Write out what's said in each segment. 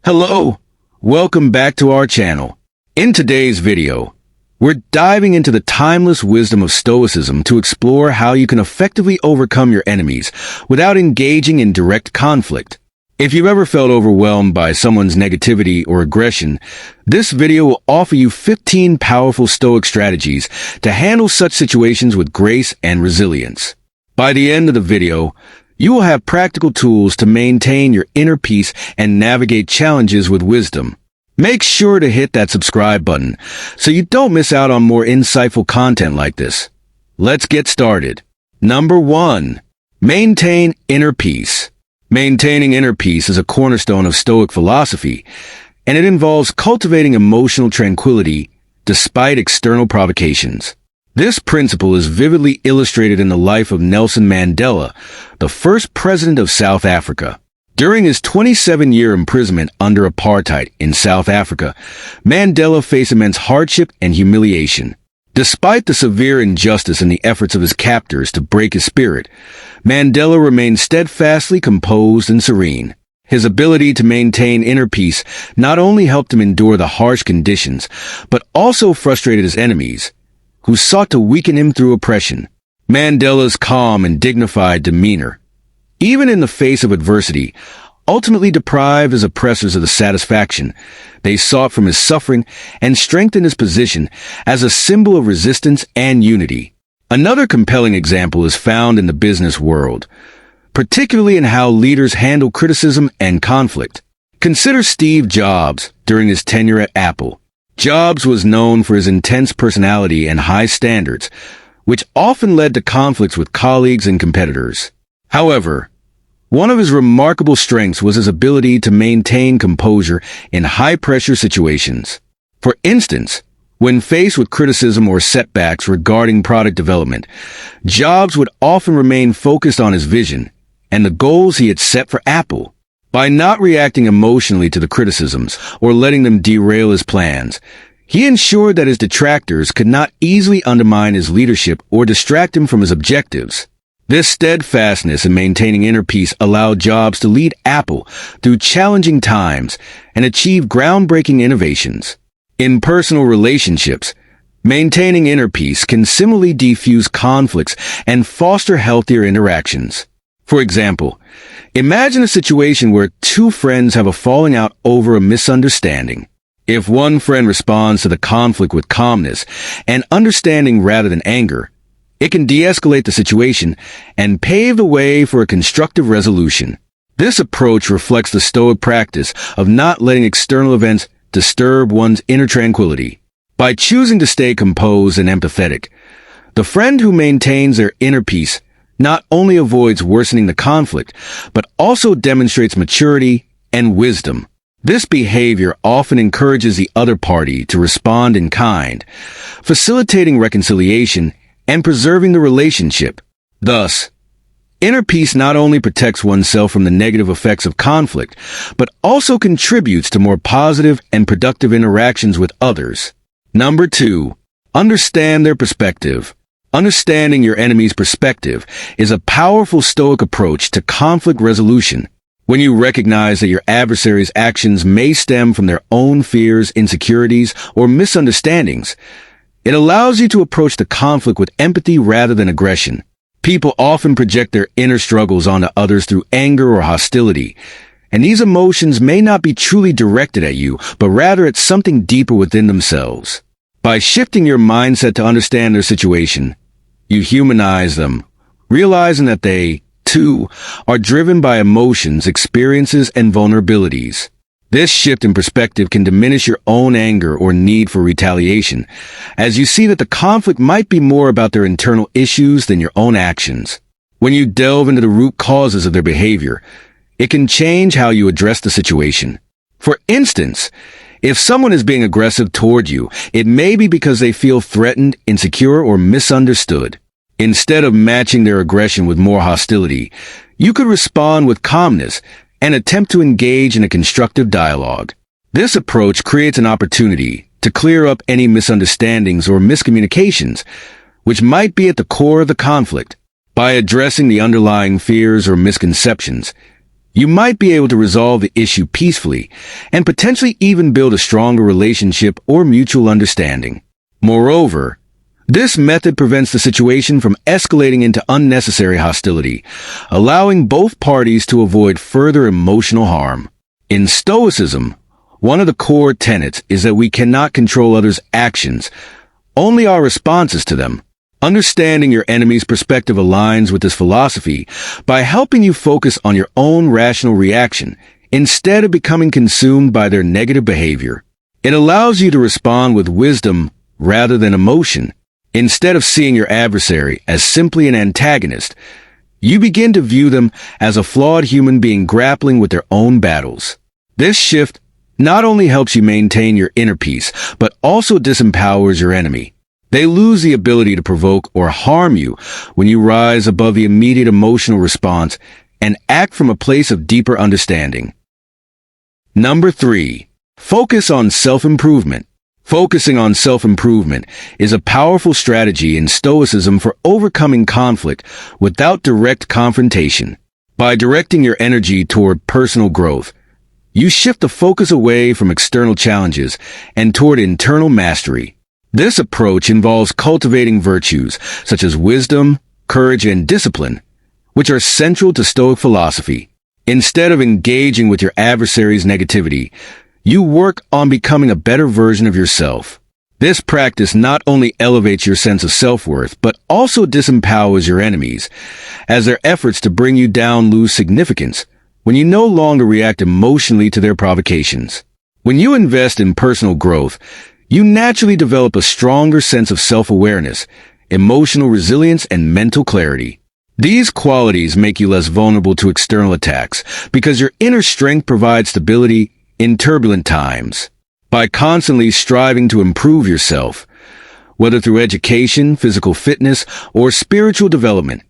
Hello, welcome back to our channel. In today's video, we're diving into the timeless wisdom of Stoicism to explore how you can effectively overcome your enemies without engaging in direct conflict. If you've ever felt overwhelmed by someone's negativity or aggression, this video will offer you 15 powerful Stoic strategies to handle such situations with grace and resilience. By the end of the video, you will have practical tools to maintain your inner peace and navigate challenges with wisdom. Make sure to hit that subscribe button so you don't miss out on more insightful content like this. Let's get started. Number 1. Maintain inner peace. Maintaining inner peace is a cornerstone of Stoic philosophy, and it involves cultivating emotional tranquility despite external provocations. This principle is vividly illustrated in the life of Nelson Mandela, the first president of South Africa. During his 27-year imprisonment under apartheid in South Africa, Mandela faced immense hardship and humiliation. Despite the severe injustice and the efforts of his captors to break his spirit, Mandela remained steadfastly composed and serene. His ability to maintain inner peace not only helped him endure the harsh conditions, but also frustrated his enemies, who sought to weaken him through oppression. Mandela's calm and dignified demeanor, even in the face of adversity, ultimately deprived his oppressors of the satisfaction they sought from his suffering and strengthened his position as a symbol of resistance and unity. Another compelling example is found in the business world, particularly in how leaders handle criticism and conflict. Consider Steve Jobs during his tenure at Apple. Jobs was known for his intense personality and high standards, which often led to conflicts with colleagues and competitors. However, one of his remarkable strengths was his ability to maintain composure in high-pressure situations. For instance, when faced with criticism or setbacks regarding product development, Jobs would often remain focused on his vision and the goals he had set for Apple. By not reacting emotionally to the criticisms or letting them derail his plans, he ensured that his detractors could not easily undermine his leadership or distract him from his objectives. This steadfastness in maintaining inner peace allowed Jobs to lead Apple through challenging times and achieve groundbreaking innovations. In personal relationships, maintaining inner peace can similarly defuse conflicts and foster healthier interactions. For example, imagine a situation where two friends have a falling out over a misunderstanding. If one friend responds to the conflict with calmness and understanding rather than anger, it can de-escalate the situation and pave the way for a constructive resolution. This approach reflects the Stoic practice of not letting external events disturb one's inner tranquility. By choosing to stay composed and empathetic, the friend who maintains their inner peace not only avoids worsening the conflict, but also demonstrates maturity and wisdom. This behavior often encourages the other party to respond in kind, facilitating reconciliation and preserving the relationship. Thus, inner peace not only protects oneself from the negative effects of conflict, but also contributes to more positive and productive interactions with others. Number 2. Understand their perspective. Understanding your enemy's perspective is a powerful Stoic approach to conflict resolution. When you recognize that your adversary's actions may stem from their own fears, insecurities, or misunderstandings, it allows you to approach the conflict with empathy rather than aggression. People often project their inner struggles onto others through anger or hostility, and these emotions may not be truly directed at you, but rather at something deeper within themselves. By shifting your mindset to understand their situation, you humanize them, realizing that they, too, are driven by emotions, experiences, and vulnerabilities. This shift in perspective can diminish your own anger or need for retaliation, as you see that the conflict might be more about their internal issues than your own actions. When you delve into the root causes of their behavior, it can change how you address the situation. For instance, if someone is being aggressive toward you, it may be because they feel threatened, insecure, or misunderstood. Instead of matching their aggression with more hostility, you could respond with calmness and attempt to engage in a constructive dialogue. This approach creates an opportunity to clear up any misunderstandings or miscommunications, which might be at the core of the conflict. By addressing the underlying fears or misconceptions, You might be able to resolve the issue peacefully and potentially even build a stronger relationship or mutual understanding. Moreover, this method prevents the situation from escalating into unnecessary hostility, allowing both parties to avoid further emotional harm. In Stoicism, one of the core tenets is that we cannot control others' actions, only our responses to them. Understanding your enemy's perspective aligns with this philosophy by helping you focus on your own rational reaction instead of becoming consumed by their negative behavior. It allows you to respond with wisdom rather than emotion. Instead of seeing your adversary as simply an antagonist, you begin to view them as a flawed human being grappling with their own battles. This shift not only helps you maintain your inner peace, but also disempowers your enemy. They lose the ability to provoke or harm you when you rise above the immediate emotional response and act from a place of deeper understanding. Number 3. Focus on self-improvement. Focusing on self-improvement is a powerful strategy in Stoicism for overcoming conflict without direct confrontation. By directing your energy toward personal growth, you shift the focus away from external challenges and toward internal mastery. This approach involves cultivating virtues such as wisdom, courage, and discipline, which are central to Stoic philosophy. Instead of engaging with your adversary's negativity, you work on becoming a better version of yourself. This practice not only elevates your sense of self-worth, but also disempowers your enemies, as their efforts to bring you down lose significance when you no longer react emotionally to their provocations. When you invest in personal growth, you naturally develop a stronger sense of self-awareness, emotional resilience, and mental clarity. These qualities make you less vulnerable to external attacks because your inner strength provides stability in turbulent times. By constantly striving to improve yourself, whether through education, physical fitness, or spiritual development,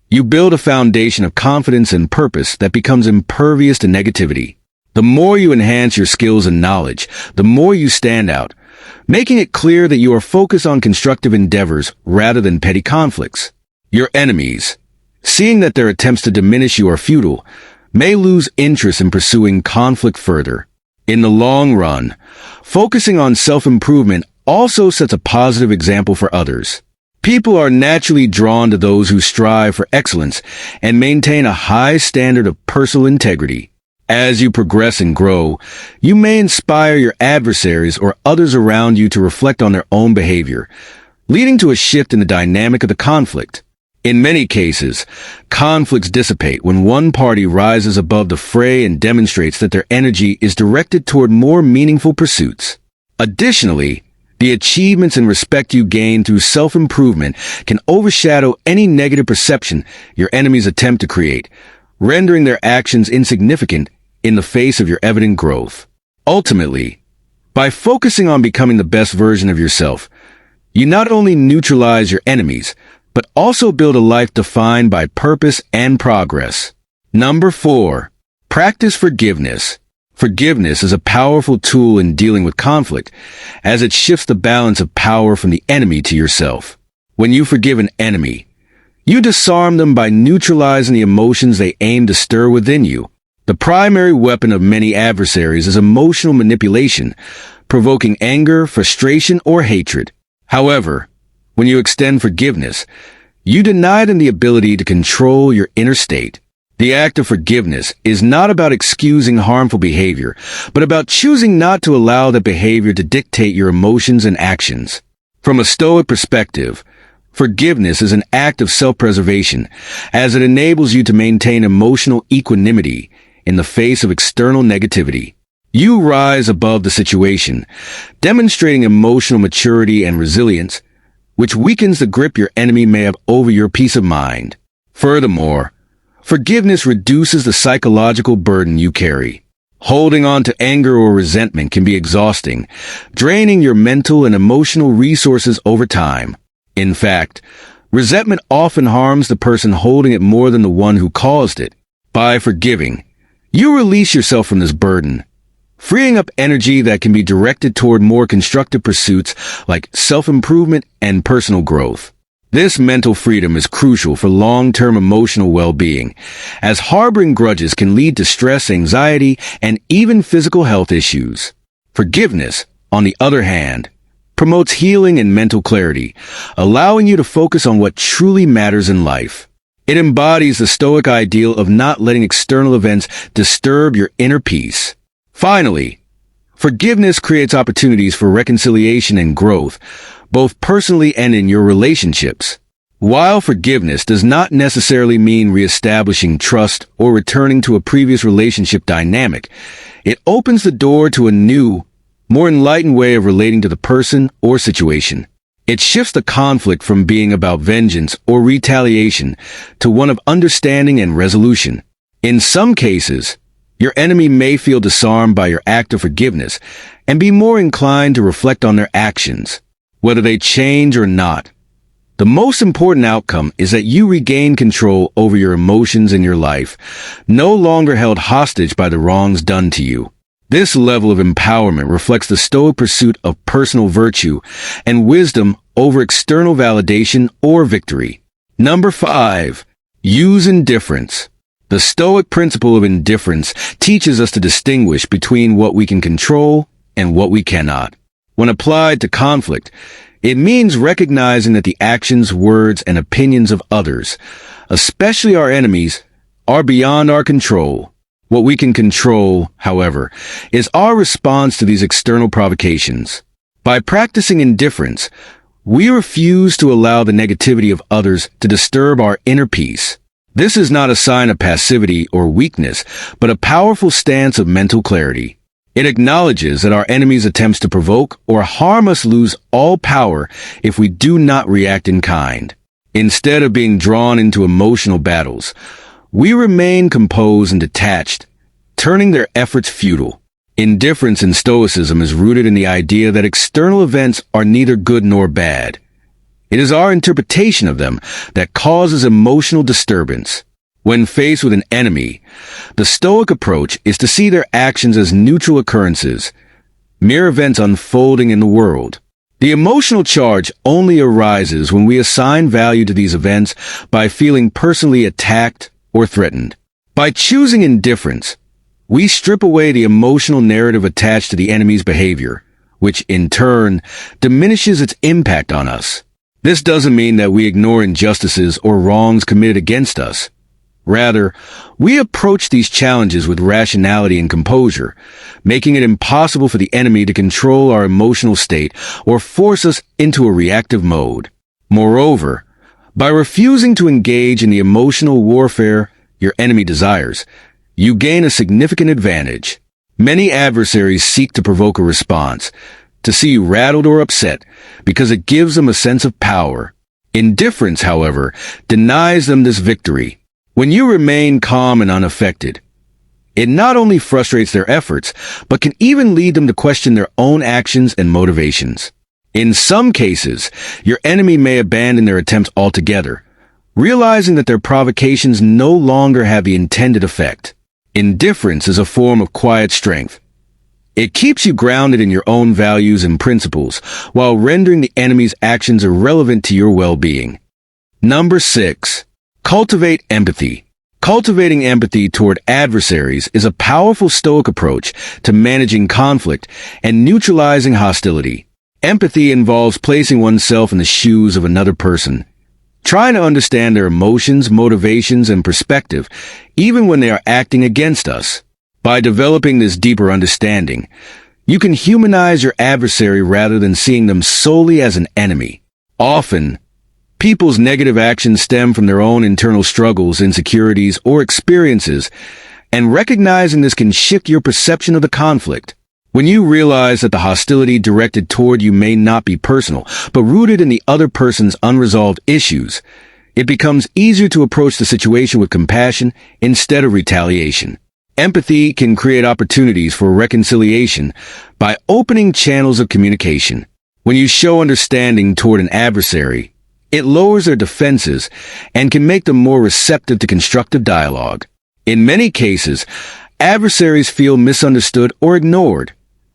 you build a foundation of confidence and purpose that becomes impervious to negativity. The more you enhance your skills and knowledge, the more you stand out, making it clear that you are focused on constructive endeavors rather than petty conflicts. Your enemies, seeing that their attempts to diminish you are futile, may lose interest in pursuing conflict further. In the long run, focusing on self-improvement also sets a positive example for others. People are naturally drawn to those who strive for excellence and maintain a high standard of personal integrity. As you progress and grow, you may inspire your adversaries or others around you to reflect on their own behavior, leading to a shift in the dynamic of the conflict. In many cases, conflicts dissipate when one party rises above the fray and demonstrates that their energy is directed toward more meaningful pursuits. Additionally, the achievements and respect you gain through self-improvement can overshadow any negative perception your enemies attempt to create, rendering their actions insignificant in the face of your evident growth. Ultimately, by focusing on becoming the best version of yourself, you not only neutralize your enemies, but also build a life defined by purpose and progress. Number 4. Practice forgiveness. Forgiveness is a powerful tool in dealing with conflict, as it shifts the balance of power from the enemy to yourself. When you forgive an enemy, you disarm them by neutralizing the emotions they aim to stir within you. The primary weapon of many adversaries is emotional manipulation, provoking anger, frustration, or hatred. However, when you extend forgiveness, you deny them the ability to control your inner state. The act of forgiveness is not about excusing harmful behavior, but about choosing not to allow that behavior to dictate your emotions and actions. From a Stoic perspective, forgiveness is an act of self-preservation, as it enables you to maintain emotional equanimity in the face of external negativity. You rise above the situation, demonstrating emotional maturity and resilience, which weakens the grip your enemy may have over your peace of mind. Furthermore, forgiveness reduces the psychological burden you carry. Holding on to anger or resentment can be exhausting, draining your mental and emotional resources over time. In fact, resentment often harms the person holding it more than the one who caused it. By forgiving, you release yourself from this burden, freeing up energy that can be directed toward more constructive pursuits like self-improvement and personal growth. This mental freedom is crucial for long-term emotional well-being, as harboring grudges can lead to stress, anxiety, and even physical health issues. Forgiveness, on the other hand, promotes healing and mental clarity, allowing you to focus on what truly matters in life. It embodies the Stoic ideal of not letting external events disturb your inner peace. Finally, forgiveness creates opportunities for reconciliation and growth, both personally and in your relationships. While forgiveness does not necessarily mean reestablishing trust or returning to a previous relationship dynamic, it opens the door to a new, more enlightened way of relating to the person or situation. It shifts the conflict from being about vengeance or retaliation to one of understanding and resolution. In some cases, your enemy may feel disarmed by your act of forgiveness and be more inclined to reflect on their actions, whether they change or not. The most important outcome is that you regain control over your emotions in your life, no longer held hostage by the wrongs done to you. This level of empowerment reflects the Stoic pursuit of personal virtue and wisdom over external validation or victory. Number 5. Use indifference. The Stoic principle of indifference teaches us to distinguish between what we can control and what we cannot. When applied to conflict, it means recognizing that the actions, words, and opinions of others, especially our enemies, are beyond our control. What we can control, however, is our response to these external provocations. By practicing indifference, we refuse to allow the negativity of others to disturb our inner peace. This is not a sign of passivity or weakness, but a powerful stance of mental clarity. It acknowledges that our enemy's attempts to provoke or harm us lose all power if we do not react in kind. Instead of being drawn into emotional battles, we remain composed and detached, turning their efforts futile. Indifference in Stoicism is rooted in the idea that external events are neither good nor bad. It is our interpretation of them that causes emotional disturbance. When faced with an enemy, the Stoic approach is to see their actions as neutral occurrences, mere events unfolding in the world. The emotional charge only arises when we assign value to these events by feeling personally attacked or threatened. By choosing indifference, we strip away the emotional narrative attached to the enemy's behavior, which in turn diminishes its impact on us. This doesn't mean that we ignore injustices or wrongs committed against us. Rather, we approach these challenges with rationality and composure, making it impossible for the enemy to control our emotional state or force us into a reactive mode. Moreover, by refusing to engage in the emotional warfare your enemy desires, you gain a significant advantage. Many adversaries seek to provoke a response, to see you rattled or upset, because it gives them a sense of power. Indifference, however, denies them this victory. When you remain calm and unaffected, it not only frustrates their efforts, but can even lead them to question their own actions and motivations. In some cases, your enemy may abandon their attempts altogether, realizing that their provocations no longer have the intended effect. Indifference is a form of quiet strength. It keeps you grounded in your own values and principles, while rendering the enemy's actions irrelevant to your well-being. Number 6. Cultivate empathy. Cultivating empathy toward adversaries is a powerful Stoic approach to managing conflict and neutralizing hostility. Empathy involves placing oneself in the shoes of another person, trying to understand their emotions, motivations, and perspective, even when they are acting against us. By developing this deeper understanding, you can humanize your adversary rather than seeing them solely as an enemy. Often, people's negative actions stem from their own internal struggles, insecurities, or experiences, and recognizing this can shift your perception of the conflict. When you realize that the hostility directed toward you may not be personal, but rooted in the other person's unresolved issues, it becomes easier to approach the situation with compassion instead of retaliation. Empathy can create opportunities for reconciliation by opening channels of communication. When you show understanding toward an adversary, it lowers their defenses and can make them more receptive to constructive dialogue. In many cases, adversaries feel misunderstood or ignored,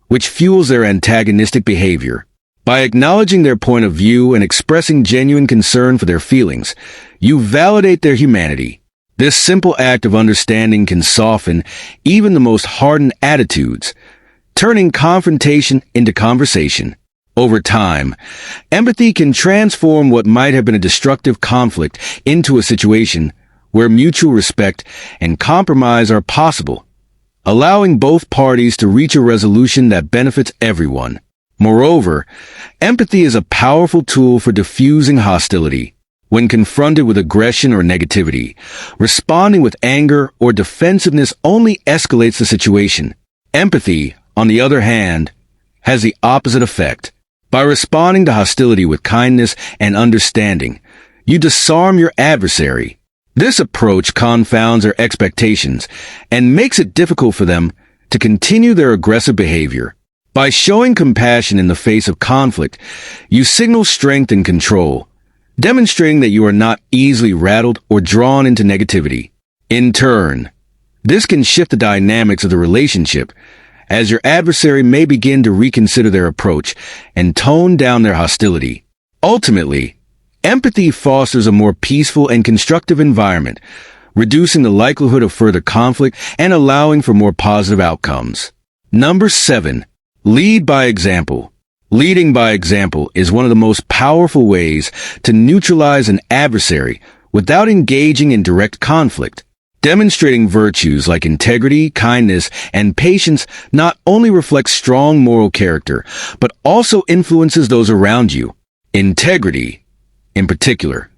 which fuels their antagonistic behavior. By acknowledging their point of view and expressing genuine concern for their feelings, you validate their humanity. This simple act of understanding can soften even the most hardened attitudes, turning confrontation into conversation. Over time, empathy can transform what might have been a destructive conflict into a situation where mutual respect and compromise are possible, allowing both parties to reach a resolution that benefits everyone. Moreover, empathy is a powerful tool for diffusing hostility. When confronted with aggression or negativity, responding with anger or defensiveness only escalates the situation. Empathy, on the other hand, has the opposite effect. By responding to hostility with kindness and understanding, you disarm your adversary. This approach confounds their expectations and makes it difficult for them to continue their aggressive behavior. By showing compassion in the face of conflict, you signal strength and control, demonstrating that you are not easily rattled or drawn into negativity. In turn, this can shift the dynamics of the relationship, as your adversary may begin to reconsider their approach and tone down their hostility. Ultimately, empathy fosters a more peaceful and constructive environment, reducing the likelihood of further conflict and allowing for more positive outcomes. Number 7. Lead by example. Leading by example is one of the most powerful ways to neutralize an adversary without engaging in direct conflict. Demonstrating virtues like integrity, kindness, and patience not only reflects strong moral character, but also influences those around you. Integrity, in particular,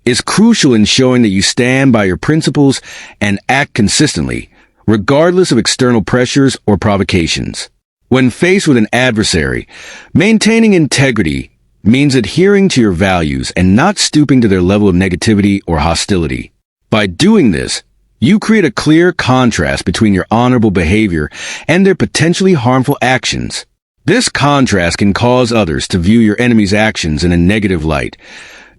is crucial in showing that you stand by your principles and act consistently, regardless of external pressures or provocations. When faced with an adversary, maintaining integrity means adhering to your values and not stooping to their level of negativity or hostility. By doing this, you create a clear contrast between your honorable behavior and their potentially harmful actions. This contrast can cause others to view your enemy's actions in a negative light,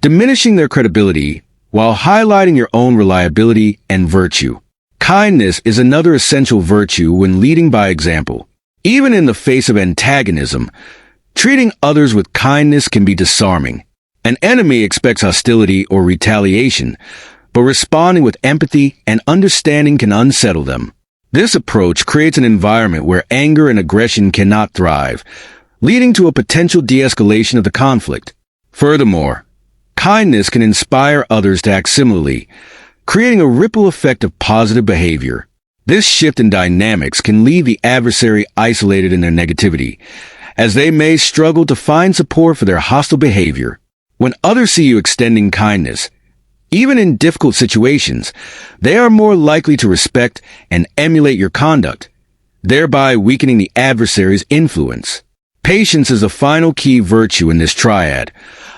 diminishing their credibility while highlighting your own reliability and virtue. Kindness is another essential virtue when leading by example. Even in the face of antagonism, treating others with kindness can be disarming. An enemy expects hostility or retaliation, but responding with empathy and understanding can unsettle them. This approach creates an environment where anger and aggression cannot thrive, leading to a potential de-escalation of the conflict. Furthermore, kindness can inspire others to act similarly, creating a ripple effect of positive behavior. This shift in dynamics can leave the adversary isolated in their negativity, as they may struggle to find support for their hostile behavior. When others see you extending kindness, even in difficult situations, they are more likely to respect and emulate your conduct, thereby weakening the adversary's influence. Patience is the final key virtue in this triad,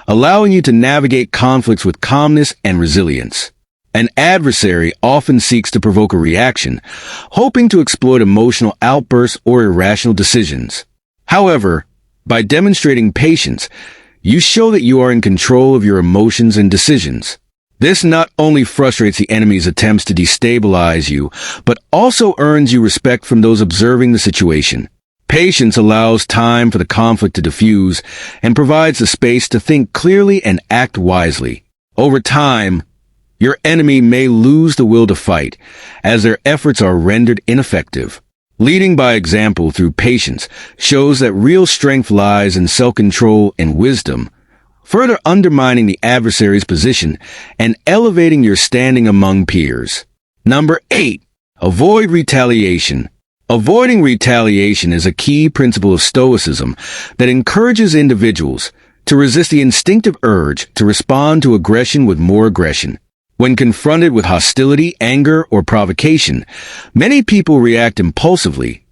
allowing you to navigate conflicts with calmness and resilience. An adversary often seeks to provoke a reaction, hoping to exploit emotional outbursts or irrational decisions. However, by demonstrating patience, you show that you are in control of your emotions and decisions. This not only frustrates the enemy's attempts to destabilize you, but also earns you respect from those observing the situation. Patience allows time for the conflict to diffuse and provides the space to think clearly and act wisely. Over time, your enemy may lose the will to fight, as their efforts are rendered ineffective. Leading by example through patience shows that real strength lies in self-control and wisdom, further undermining the adversary's position and elevating your standing among peers. Number 8. Avoid retaliation. Avoiding retaliation is a key principle of Stoicism that encourages individuals to resist the instinctive urge to respond to aggression with more aggression. When confronted with hostility, anger, or provocation, many people react impulsively,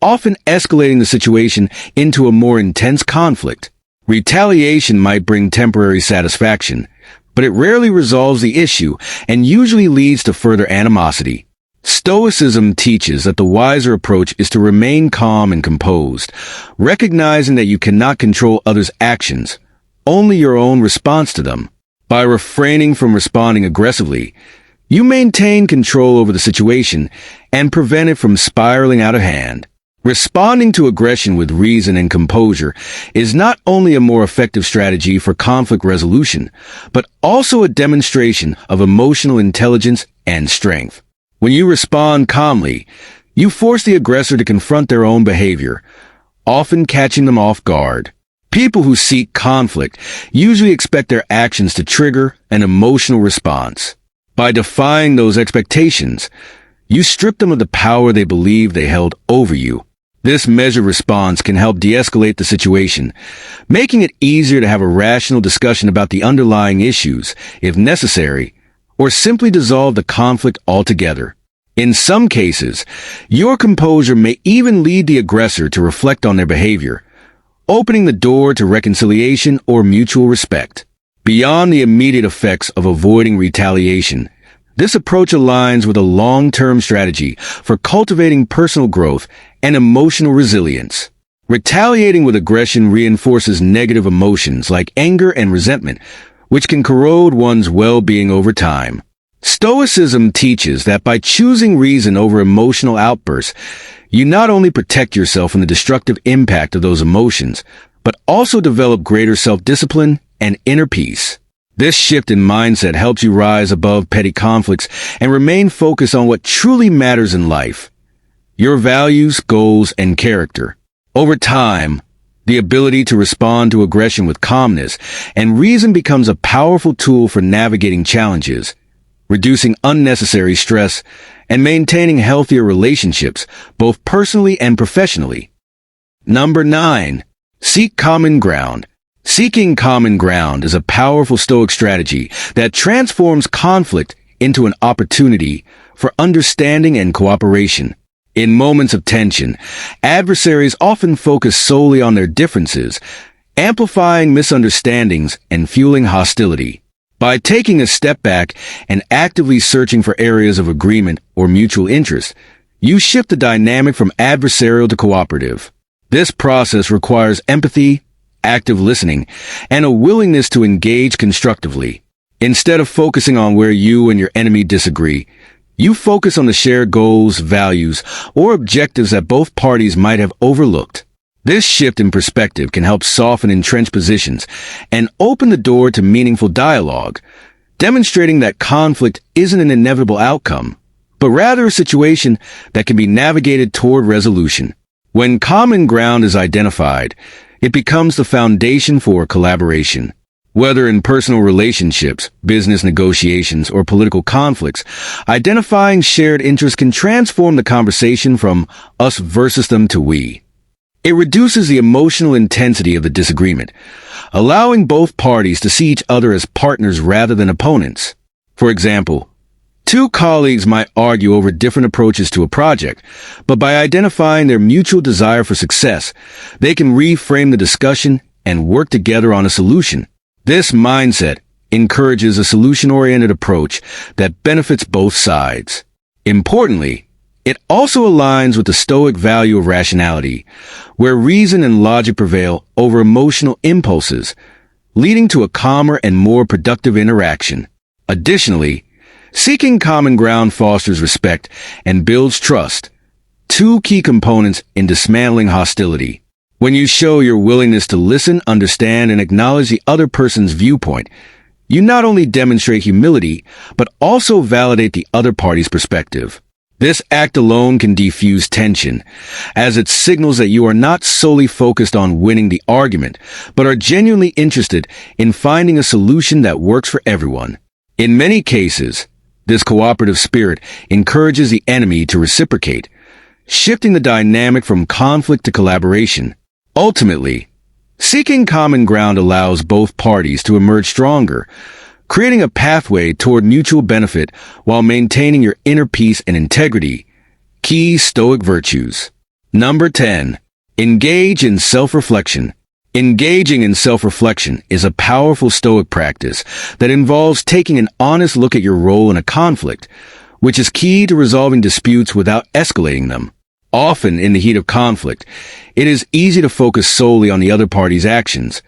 often escalating the situation into a more intense conflict. Retaliation might bring temporary satisfaction, but it rarely resolves the issue and usually leads to further animosity. Stoicism teaches that the wiser approach is to remain calm and composed, recognizing that you cannot control others' actions, only your own response to them. By refraining from responding aggressively, you maintain control over the situation and prevent it from spiraling out of hand. Responding to aggression with reason and composure is not only a more effective strategy for conflict resolution, but also a demonstration of emotional intelligence and strength. When you respond calmly, you force the aggressor to confront their own behavior, often catching them off guard. People who seek conflict usually expect their actions to trigger an emotional response. By defying those expectations, you strip them of the power they believe they held over you. This measured response can help de-escalate the situation, making it easier to have a rational discussion about the underlying issues, if necessary, or simply dissolve the conflict altogether. In some cases, your composure may even lead the aggressor to reflect on their behavior, opening the door to reconciliation or mutual respect. Beyond the immediate effects of avoiding retaliation, this approach aligns with a long-term strategy for cultivating personal growth and emotional resilience. Retaliating with aggression reinforces negative emotions like anger and resentment, which can corrode one's well-being over time. Stoicism teaches that by choosing reason over emotional outbursts, you not only protect yourself from the destructive impact of those emotions, but also develop greater self-discipline and inner peace. This shift in mindset helps you rise above petty conflicts and remain focused on what truly matters in life: your values, goals, and character. Over time, the ability to respond to aggression with calmness and reason becomes a powerful tool for navigating challenges, reducing unnecessary stress, and maintaining healthier relationships, both personally and professionally. Number 9. Seek common ground. Seeking common ground is a powerful Stoic strategy that transforms conflict into an opportunity for understanding and cooperation. In moments of tension, adversaries often focus solely on their differences, amplifying misunderstandings and fueling hostility. By taking a step back and actively searching for areas of agreement or mutual interest, you shift the dynamic from adversarial to cooperative. This process requires empathy, active listening, and a willingness to engage constructively. Instead of focusing on where you and your enemy disagree, you focus on the shared goals, values, or objectives that both parties might have overlooked. This shift in perspective can help soften entrenched positions and open the door to meaningful dialogue, demonstrating that conflict isn't an inevitable outcome, but rather a situation that can be navigated toward resolution. When common ground is identified, it becomes the foundation for collaboration. Whether in personal relationships, business negotiations, or political conflicts, identifying shared interests can transform the conversation from us versus them to we. It reduces the emotional intensity of the disagreement, allowing both parties to see each other as partners rather than opponents. For example, two colleagues might argue over different approaches to a project, but by identifying their mutual desire for success, they can reframe the discussion and work together on a solution. This mindset encourages a solution-oriented approach that benefits both sides. Importantly, it also aligns with the Stoic value of rationality, where reason and logic prevail over emotional impulses, leading to a calmer and more productive interaction. Additionally, seeking common ground fosters respect and builds trust, two key components in dismantling hostility. When you show your willingness to listen, understand, and acknowledge the other person's viewpoint, you not only demonstrate humility, but also validate the other party's perspective. This act alone can defuse tension, as it signals that you are not solely focused on winning the argument, but are genuinely interested in finding a solution that works for everyone. In many cases, this cooperative spirit encourages the enemy to reciprocate, shifting the dynamic from conflict to collaboration. Ultimately, seeking common ground allows both parties to emerge stronger, creating a pathway toward mutual benefit while maintaining your inner peace and integrity. Key Stoic virtues. Number 10. Engage in self-reflection. Engaging in self-reflection is a powerful Stoic practice that involves taking an honest look at your role in a conflict, which is key to resolving disputes without escalating them. Often, in the heat of conflict, it is easy to focus solely on the other party's actions,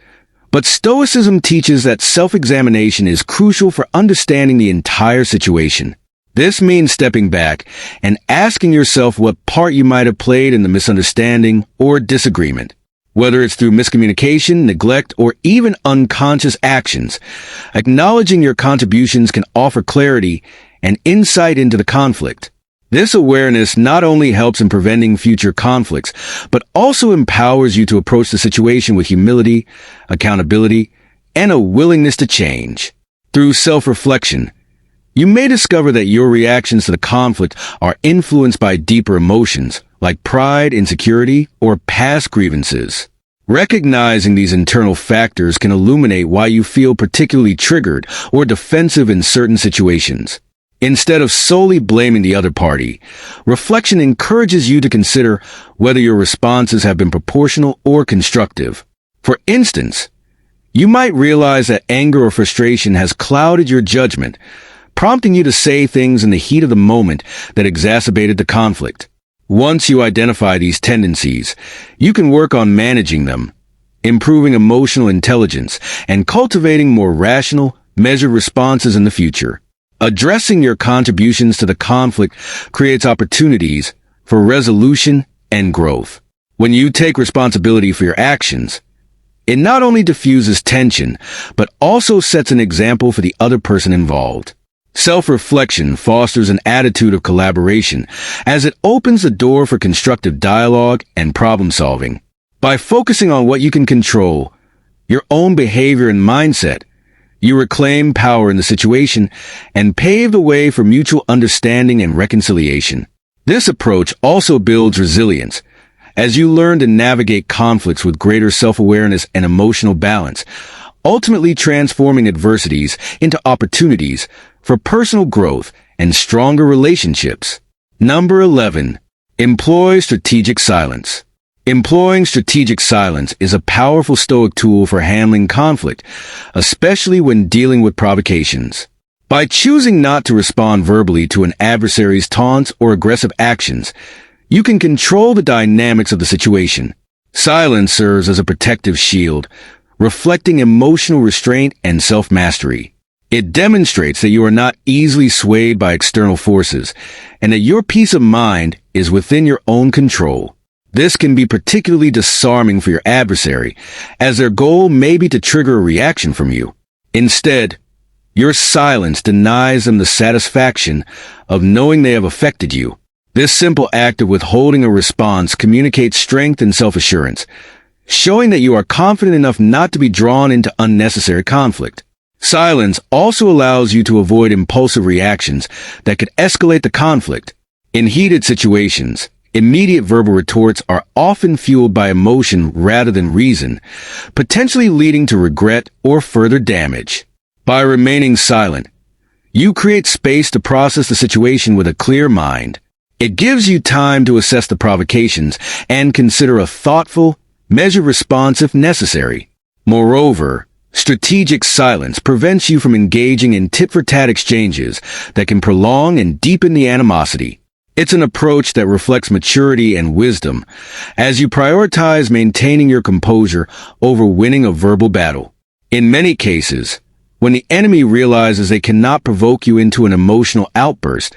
but Stoicism teaches that self-examination is crucial for understanding the entire situation. This means stepping back and asking yourself what part you might have played in the misunderstanding or disagreement. Whether it's through miscommunication, neglect, or even unconscious actions, acknowledging your contributions can offer clarity and insight into the conflict. This awareness not only helps in preventing future conflicts, but also empowers you to approach the situation with humility, accountability, and a willingness to change. Through self-reflection, you may discover that your reactions to the conflict are influenced by deeper emotions, like pride, insecurity, or past grievances. Recognizing these internal factors can illuminate why you feel particularly triggered or defensive in certain situations. Instead of solely blaming the other party, reflection encourages you to consider whether your responses have been proportional or constructive. For instance, you might realize that anger or frustration has clouded your judgment, prompting you to say things in the heat of the moment that exacerbated the conflict. Once you identify these tendencies, you can work on managing them, improving emotional intelligence, and cultivating more rational, measured responses in the future. Addressing your contributions to the conflict creates opportunities for resolution and growth. When you take responsibility for your actions, it not only diffuses tension, but also sets an example for the other person involved. Self-reflection fosters an attitude of collaboration as it opens the door for constructive dialogue and problem-solving. By focusing on what you can control, your own behavior and mindset, you reclaim power in the situation and pave the way for mutual understanding and reconciliation. This approach also builds resilience, as you learn to navigate conflicts with greater self-awareness and emotional balance, ultimately transforming adversities into opportunities for personal growth and stronger relationships. Number 11. Employ strategic silence. Employing strategic silence is a powerful Stoic tool for handling conflict, especially when dealing with provocations. By choosing not to respond verbally to an adversary's taunts or aggressive actions, you can control the dynamics of the situation. Silence serves as a protective shield, reflecting emotional restraint and self-mastery. It demonstrates that you are not easily swayed by external forces, and that your peace of mind is within your own control. This can be particularly disarming for your adversary, as their goal may be to trigger a reaction from you. Instead, your silence denies them the satisfaction of knowing they have affected you. This simple act of withholding a response communicates strength and self-assurance, showing that you are confident enough not to be drawn into unnecessary conflict. Silence also allows you to avoid impulsive reactions that could escalate the conflict. In heated situations, immediate verbal retorts are often fueled by emotion rather than reason, potentially leading to regret or further damage. By remaining silent, you create space to process the situation with a clear mind. It gives you time to assess the provocations and consider a thoughtful, measured response if necessary. Moreover, strategic silence prevents you from engaging in tit-for-tat exchanges that can prolong and deepen the animosity. It's an approach that reflects maturity and wisdom, as you prioritize maintaining your composure over winning a verbal battle. In many cases, when the enemy realizes they cannot provoke you into an emotional outburst,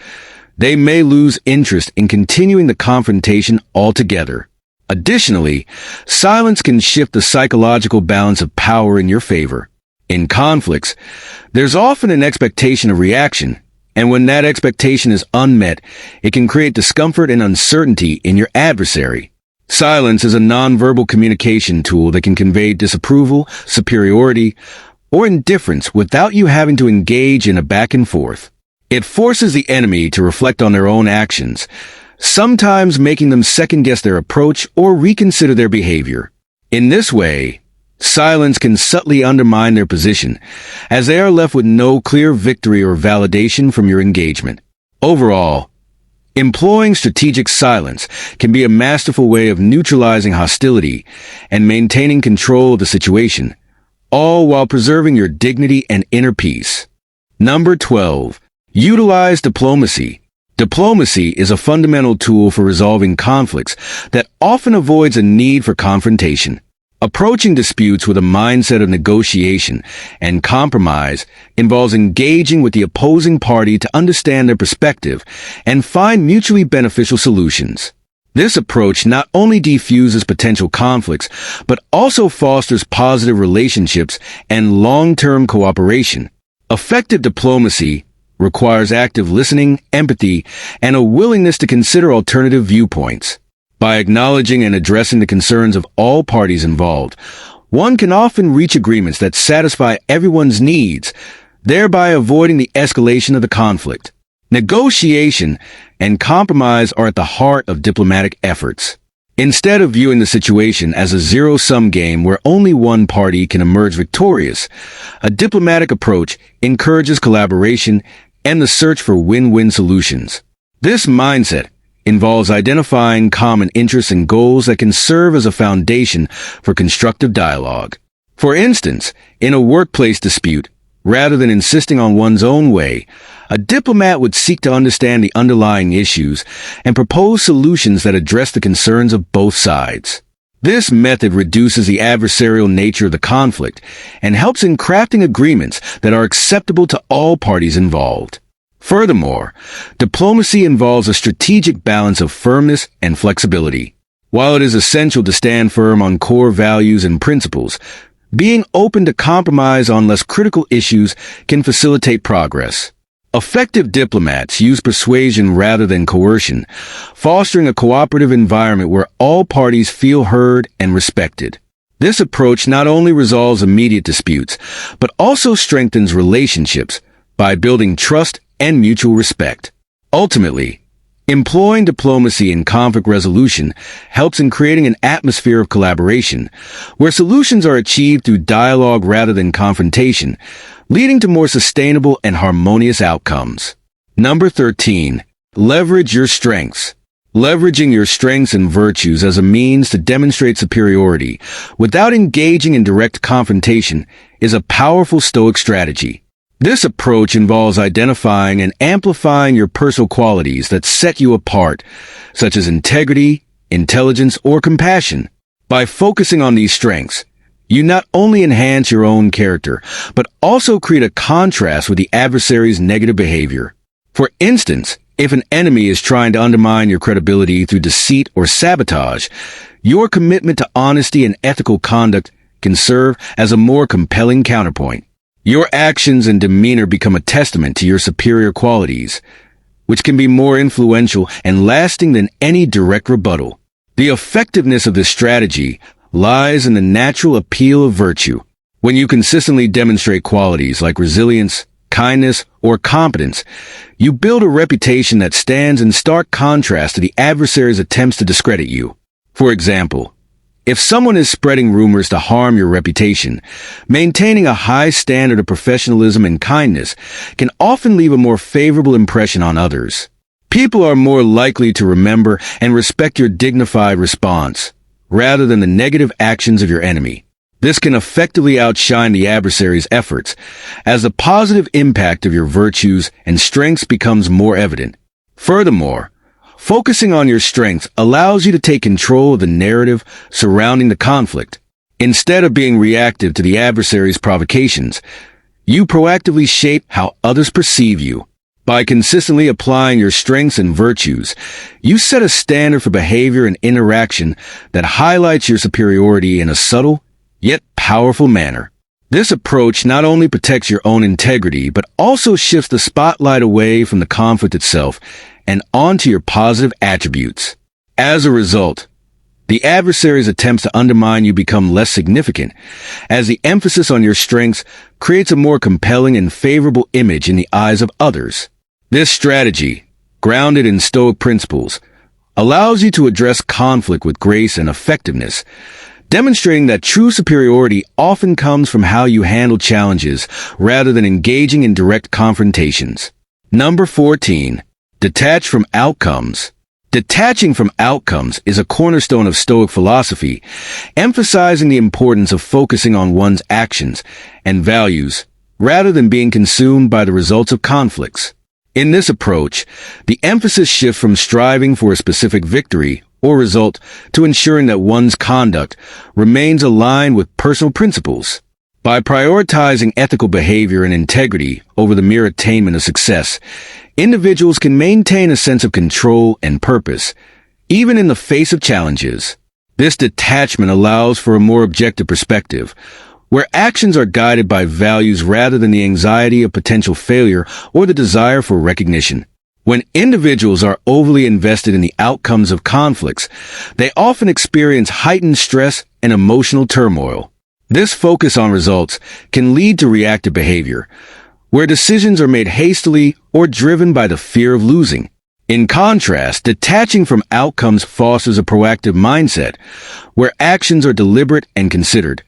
they may lose interest in continuing the confrontation altogether. Additionally, silence can shift the psychological balance of power in your favor. In conflicts, there's often an expectation of reaction, and when that expectation is unmet, it can create discomfort and uncertainty in your adversary. Silence is a nonverbal communication tool that can convey disapproval, superiority, or indifference without you having to engage in a back and forth. It forces the enemy to reflect on their own actions, sometimes making them second-guess their approach or reconsider their behavior. In this way, silence can subtly undermine their position, as they are left with no clear victory or validation from your engagement. Overall, employing strategic silence can be a masterful way of neutralizing hostility and maintaining control of the situation, all while preserving your dignity and inner peace. Number 12. Utilize diplomacy. Diplomacy is a fundamental tool for resolving conflicts that often avoids a need for confrontation. Approaching disputes with a mindset of negotiation and compromise involves engaging with the opposing party to understand their perspective and find mutually beneficial solutions. This approach not only diffuses potential conflicts, but also fosters positive relationships and long-term cooperation. Effective diplomacy requires active listening, empathy, and a willingness to consider alternative viewpoints. By acknowledging and addressing the concerns of all parties involved, one can often reach agreements that satisfy everyone's needs, thereby avoiding the escalation of the conflict. Negotiation and compromise are at the heart of diplomatic efforts. Instead of viewing the situation as a zero-sum game where only one party can emerge victorious, a diplomatic approach encourages collaboration and the search for win-win solutions. This mindset involves identifying common interests and goals that can serve as a foundation for constructive dialogue. For instance, in a workplace dispute, rather than insisting on one's own way, a diplomat would seek to understand the underlying issues and propose solutions that address the concerns of both sides. This method reduces the adversarial nature of the conflict and helps in crafting agreements that are acceptable to all parties involved. Furthermore, diplomacy involves a strategic balance of firmness and flexibility. While it is essential to stand firm on core values and principles, being open to compromise on less critical issues can facilitate progress. Effective diplomats use persuasion rather than coercion, fostering a cooperative environment where all parties feel heard and respected. This approach not only resolves immediate disputes, but also strengthens relationships by building trust and mutual respect. Ultimately, employing diplomacy in conflict resolution helps in creating an atmosphere of collaboration, where solutions are achieved through dialogue rather than confrontation, leading to more sustainable and harmonious outcomes. Number 13. Leverage your strengths. Leveraging your strengths and virtues as a means to demonstrate superiority without engaging in direct confrontation is a powerful Stoic strategy. This approach involves identifying and amplifying your personal qualities that set you apart, such as integrity, intelligence, or compassion. By focusing on these strengths, you not only enhance your own character, but also create a contrast with the adversary's negative behavior. For instance, if an enemy is trying to undermine your credibility through deceit or sabotage, your commitment to honesty and ethical conduct can serve as a more compelling counterpoint. Your actions and demeanor become a testament to your superior qualities, which can be more influential and lasting than any direct rebuttal. The effectiveness of this strategy lies in the natural appeal of virtue. When you consistently demonstrate qualities like resilience, kindness, or competence, you build a reputation that stands in stark contrast to the adversary's attempts to discredit you. For example, if someone is spreading rumors to harm your reputation, maintaining a high standard of professionalism and kindness can often leave a more favorable impression on others. People are more likely to remember and respect your dignified response, rather than the negative actions of your enemy. This can effectively outshine the adversary's efforts, as the positive impact of your virtues and strengths becomes more evident. Furthermore, focusing on your strengths allows you to take control of the narrative surrounding the conflict. Instead of being reactive to the adversary's provocations, you proactively shape how others perceive you. By consistently applying your strengths and virtues, you set a standard for behavior and interaction that highlights your superiority in a subtle, yet powerful manner. This approach not only protects your own integrity, but also shifts the spotlight away from the conflict itself and onto your positive attributes. As a result, the adversary's attempts to undermine you become less significant, as the emphasis on your strengths creates a more compelling and favorable image in the eyes of others. This strategy, grounded in Stoic principles, allows you to address conflict with grace and effectiveness, demonstrating that true superiority often comes from how you handle challenges rather than engaging in direct confrontations. Number 14. Detach from outcomes. Detaching from outcomes is a cornerstone of Stoic philosophy, emphasizing the importance of focusing on one's actions and values rather than being consumed by the results of conflicts. In this approach, the emphasis shifts from striving for a specific victory or result to ensuring that one's conduct remains aligned with personal principles. By prioritizing ethical behavior and integrity over the mere attainment of success, individuals can maintain a sense of control and purpose, even in the face of challenges. This detachment allows for a more objective perspective, where actions are guided by values rather than the anxiety of potential failure or the desire for recognition. When individuals are overly invested in the outcomes of conflicts, they often experience heightened stress and emotional turmoil. This focus on results can lead to reactive behavior, where decisions are made hastily or driven by the fear of losing. In contrast, detaching from outcomes fosters a proactive mindset, where actions are deliberate and considered,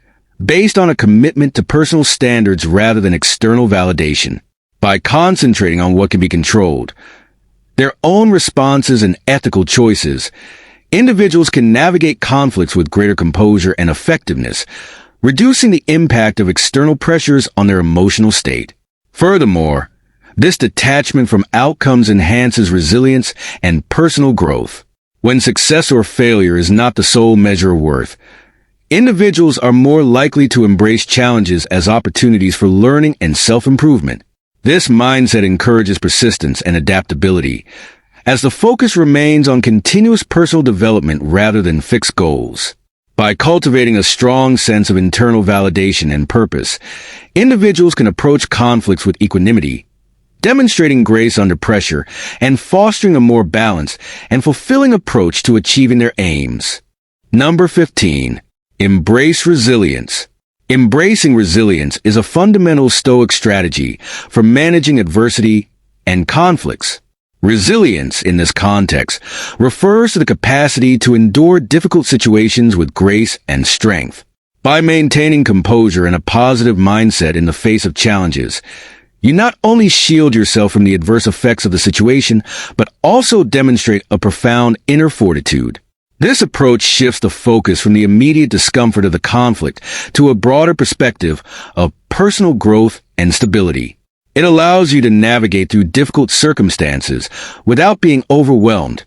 based on a commitment to personal standards rather than external validation. By concentrating on what can be controlled, their own responses and ethical choices, individuals can navigate conflicts with greater composure and effectiveness, reducing the impact of external pressures on their emotional state. Furthermore, this detachment from outcomes enhances resilience and personal growth. When success or failure is not the sole measure of worth, individuals are more likely to embrace challenges as opportunities for learning and self-improvement. This mindset encourages persistence and adaptability, as the focus remains on continuous personal development rather than fixed goals. By cultivating a strong sense of internal validation and purpose, individuals can approach conflicts with equanimity, demonstrating grace under pressure and fostering a more balanced and fulfilling approach to achieving their aims. Number 15. Embrace resilience. Embracing resilience is a fundamental Stoic strategy for managing adversity and conflicts. Resilience, in this context, refers to the capacity to endure difficult situations with grace and strength. By maintaining composure and a positive mindset in the face of challenges, you not only shield yourself from the adverse effects of the situation, but also demonstrate a profound inner fortitude. This approach shifts the focus from the immediate discomfort of the conflict to a broader perspective of personal growth and stability. It allows you to navigate through difficult circumstances without being overwhelmed,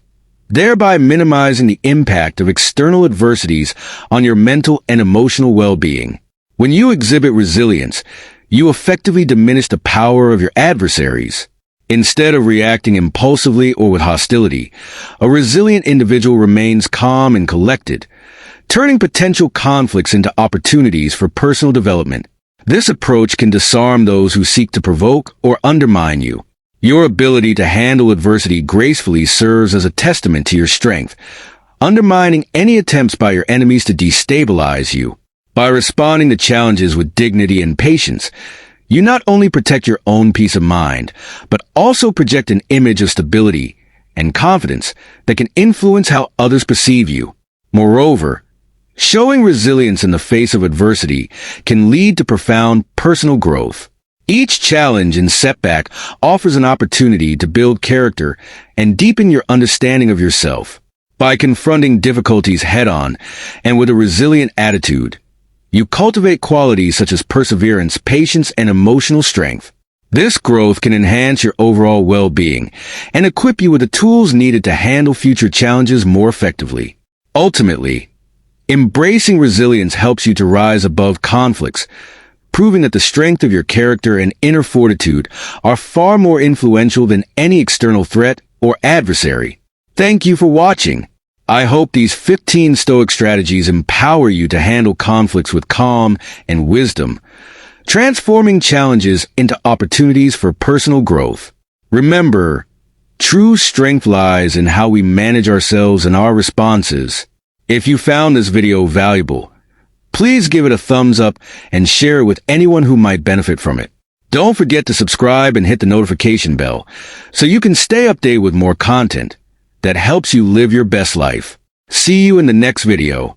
thereby minimizing the impact of external adversities on your mental and emotional well-being. When you exhibit resilience, you effectively diminish the power of your adversaries. Instead of reacting impulsively or with hostility, a resilient individual remains calm and collected, turning potential conflicts into opportunities for personal development. This approach can disarm those who seek to provoke or undermine you. Your ability to handle adversity gracefully serves as a testament to your strength, undermining any attempts by your enemies to destabilize you. By responding to challenges with dignity and patience, you not only protect your own peace of mind, but also project an image of stability and confidence that can influence how others perceive you. Moreover, showing resilience in the face of adversity can lead to profound personal growth. Each challenge and setback offers an opportunity to build character and deepen your understanding of yourself. By confronting difficulties head-on and with a resilient attitude, you cultivate qualities such as perseverance, patience, and emotional strength. This growth can enhance your overall well-being and equip you with the tools needed to handle future challenges more effectively. Ultimately, embracing resilience helps you to rise above conflicts, proving that the strength of your character and inner fortitude are far more influential than any external threat or adversary. Thank you for watching. I hope these 15 Stoic strategies empower you to handle conflicts with calm and wisdom, transforming challenges into opportunities for personal growth. Remember, true strength lies in how we manage ourselves and our responses. If you found this video valuable, please give it a thumbs up and share it with anyone who might benefit from it. Don't forget to subscribe and hit the notification bell so you can stay updated with more content that helps you live your best life. See you in the next video.